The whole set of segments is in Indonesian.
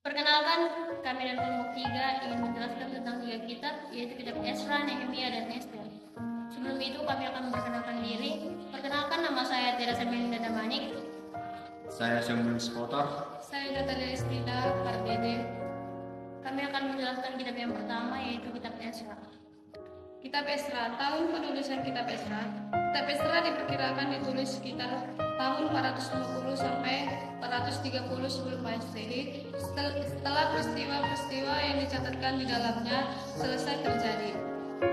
Perkenalkan, kami dari kelompok 3 ingin menjelaskan tentang 3 kitab, yaitu kitab Ezra, Nehemia, dan Ester. Sebelum itu kami akan memperkenalkan diri. Perkenalkan, nama saya Teresa Melinda Damanik. Saya Samuel Spotor. Saya Natalia Estida Pardede. Kami akan menjelaskan kitab yang pertama, yaitu kitab Ezra. Kitab Ezra, tahun penulisan kitab Ezra. Kitab Ezra diperkirakan ditulis sekitar tahun 450 sampai 430 sebelum Masehi, setelah peristiwa-peristiwa yang dicatatkan di dalamnya selesai terjadi.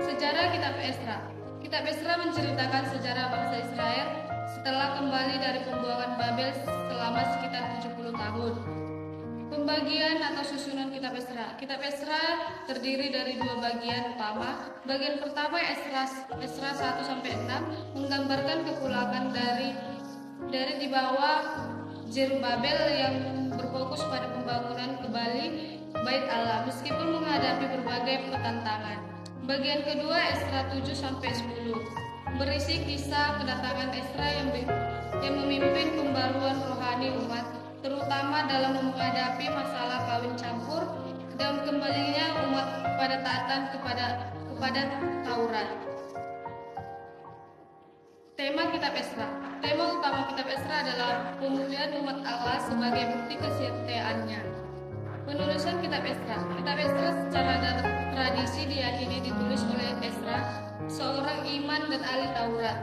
Sejarah kitab Ezra. Kitab Ezra menceritakan sejarah bangsa Israel setelah kembali dari pembuangan Babel selama sekitar 70 tahun. Pembagian atau susunan kitab Ezra. Kitab Ezra terdiri dari 2 bagian utama. Bagian pertama Ezra 1 sampai 6 menggambarkan kepulangan dari di bawah Zerubabel yang berfokus pada pembangunan kembali Bait Allah meskipun menghadapi berbagai pertentangan. Bagian kedua Ezra 7 sampai 10 berisi kisah kedatangan Ezra yang memimpin pembaruan rohani umat, terutama dalam menghadapi masalah kawin campur dan kembalinya umat pada taatan kepada Taurat. Tema kitab Ezra. Tema utama kitab Ezra adalah pemulihan umat Allah sebagai bukti kesetiaannya. Penulisan kitab Ezra. Kitab Ezra secara tradisi diyakini ditulis oleh Ezra, seorang iman dan ahli Taurat.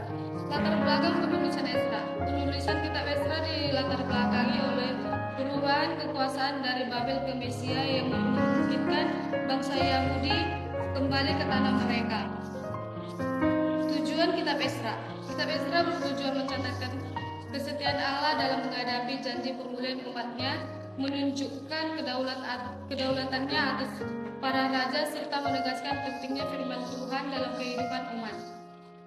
Latar belakang penulisan Ezra. Penulisan kitab Ezra dilatar belakangi oleh perubahan kekuasaan dari Babel ke Mesia yang memungkinkan bangsa Yahudi kembali ke tanah mereka. Tujuan kitab Ezra. Kitab Ezra bertujuan mencatatkan kesetiaan Allah dalam menghadapi janji pemulihan umatnya, menunjukkan kedaulatannya atas para raja serta menegaskan pentingnya firman Tuhan dalam kehidupan umat.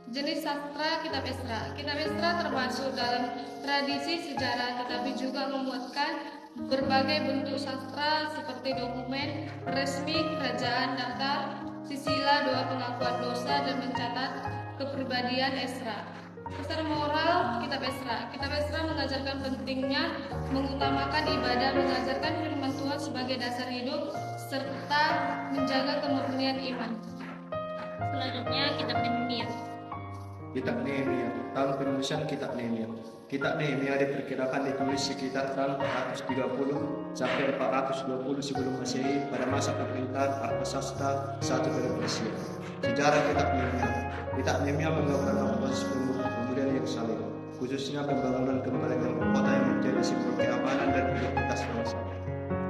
Jenis sastra kitab Ezra. Kitab Ezra termasuk dalam tradisi sejarah tetapi juga memuatkan berbagai bentuk sastra seperti dokumen resmi kerajaan, daftar, sisilah, doa pengakuan dosa, dan mencatat kepribadian Ezra. Pesan moral kitab Ezra. Kitab Ezra mengajarkan pentingnya mengutamakan ibadah, mengajarkan firman Tuhan sebagai dasar hidup, serta menjaga kemurnian iman. Selanjutnya kitab Nehemia. Kitab Nehemia, tahun penulisan kitab Nehemia. Kitab Nehemia diperkirakan ditulis sekitar tahun 430 sampai 420 sebelum Masehi pada masa pemerintahan Artasasta I dari Persia. Sejarah kitab Nehemia. Kitab Nehemia menggambarkan proses pemulihan Yerusalem, khususnya pembangunan kembali kota yang menjadi simbol keamanan dan identitas bangsa.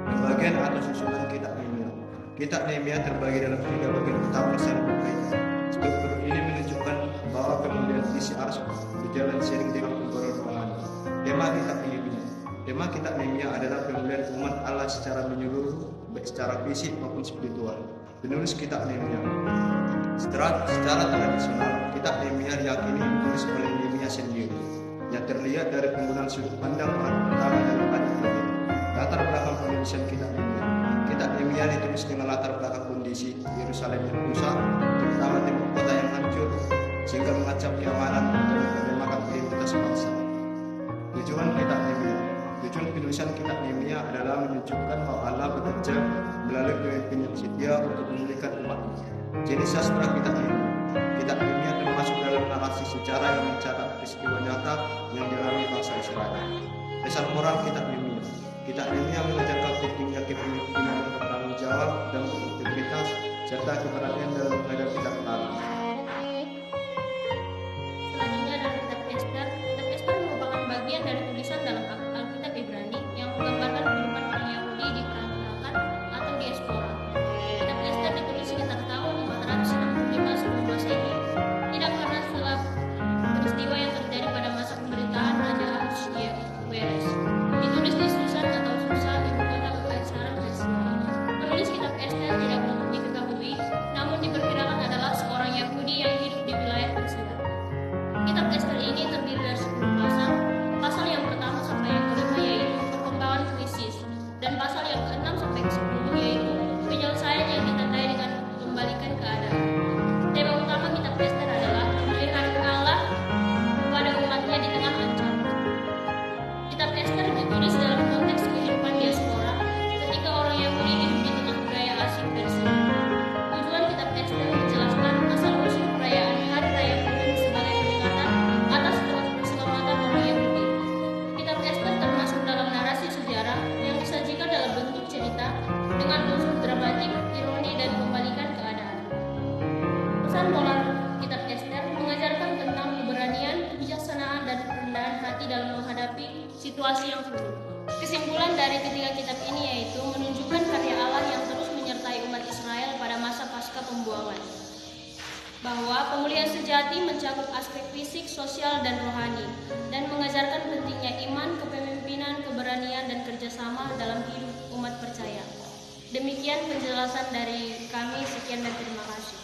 Pembagian atau susunan kitab Nehemia. Kitab Nehemia terbagi dalam 3 bagian utama yang berbeda. Struktur ini menunjukkan bahwa pemulihan isi harus berjalan seiring dengan pembaruan rohani. Tema kitab Nehemia. Tema kitab Nehemia adalah pemulihan umat Allah secara menyeluruh, baik secara fisik maupun spiritual. Penulis kitab Nehemia. Secara tradisional, kitab Nehemia diyakini ditulis oleh Nehemia sendiri, yang terlihat dari penggunaan sudut pandang orang pertama dan ayat ini. Latar belakang penulisan kitab Nehemia. Kitab Nehemia ditulis dengan latar belakang kondisi Yerusalem yang rusak, terutama tembok kota yang hancur, sehingga mengacau keamanan dan melemahkan identitas bangsa. Tujuan kitab Nehemia. Tujuan penulisan kitab Nehemia adalah menunjukkan bahwa Allah bekerja melalui pemimpin yang setia untuk memulihkan umatnya. Jenis sastra kitab Nehemia. Kitab Nehemia termasuk dalam narasi sejarah yang mencatat peristiwa nyata yang dialami bangsa Israel. Pesan moral kitab Nehemia. Kitab Nehemia mengajarkan pentingnya kepemimpinan yang bertanggung jawab dan berintegritas serta keberanian dalam menghadapi tantangan. Selanjutnya adalah kitab Ester. Kitab Ester merupakan bagian dari tulisan dalam Alkitab Ibrani yang menggambarkan kehidupan orang Yahudi di perantauan atau diaspora. Kitab Ester ditulis sekitar tahun 465 sebelum Masehi, tidak karena setelah peristiwa yang terjadi pada masa pemerintahan Raja Ahasuerus. Ditulis di Susan atau Susa, ibu kota kekaisaran Persia. Penulis kitab Ester tidak untuk diketahui, namun diperkirakan adalah seorang Yahudi yang hidup di wilayah Persia. Kitab Ester ini terdiri dari 10 pasal. Pasal yang pertama sampai yang kelima yaitu perkembangan krisis, dan pasal yang ke-6 sampai ke-10 yaitu penyelesaian yang ditandai dengan kembalikan keadaan. Tema utama kitab Ester adalah pemeliharaan Allah kepada umatnya di tengah ancaman. Kitab Ester ditulis dalam konteks kehidupan diaspora ketika orang hati dalam menghadapi situasi yang sulit. Kesimpulan dari ketiga kitab ini yaitu menunjukkan karya Allah yang terus menyertai umat Israel pada masa pasca pembuangan. Bahwa pemulihan sejati mencakup aspek fisik, sosial, dan rohani, dan mengajarkan pentingnya iman, kepemimpinan, keberanian, dan kerjasama dalam hidup umat percaya. Demikian penjelasan dari kami, sekian dan terima kasih.